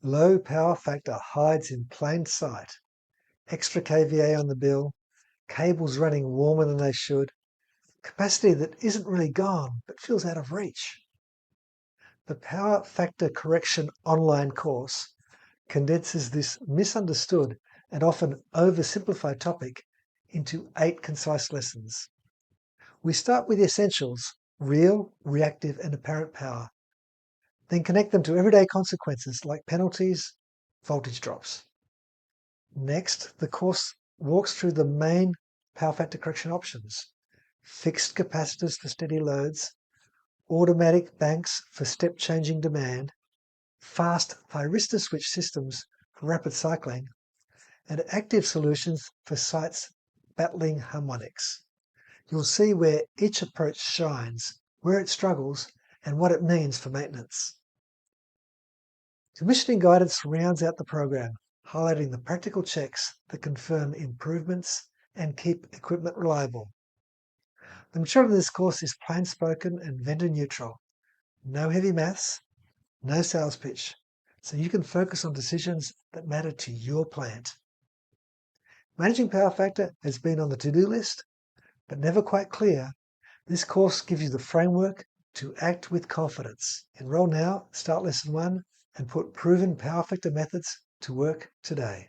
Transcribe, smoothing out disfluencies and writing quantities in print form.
Low power factor hides in plain sight. Extra kVA on the bill, cables running warmer than they should, capacity that isn't really gone but feels out of reach. The Power Factor Correction online course condenses this misunderstood and often oversimplified topic into 8 concise lessons. We start with the essentials: real, reactive, and apparent power, then connect them to everyday consequences like penalties, voltage drops. Next, the course walks through the main power factor correction options: fixed capacitors for steady loads, automatic banks for step-changing demand, fast thyristor switch systems for rapid cycling, and active solutions for sites battling harmonics. You'll see where each approach shines, where it struggles, and what it means for maintenance. Commissioning guidance rounds out the program, highlighting the practical checks that confirm improvements and keep equipment reliable. The majority of this course is plain spoken and vendor neutral. No heavy maths, no sales pitch, so you can focus on decisions that matter to your plant. Managing power factor has been on the to-do list, but never quite clear. This course gives you the framework to act with confidence. Enroll now, start lesson 1, and put proven power factor methods to work today.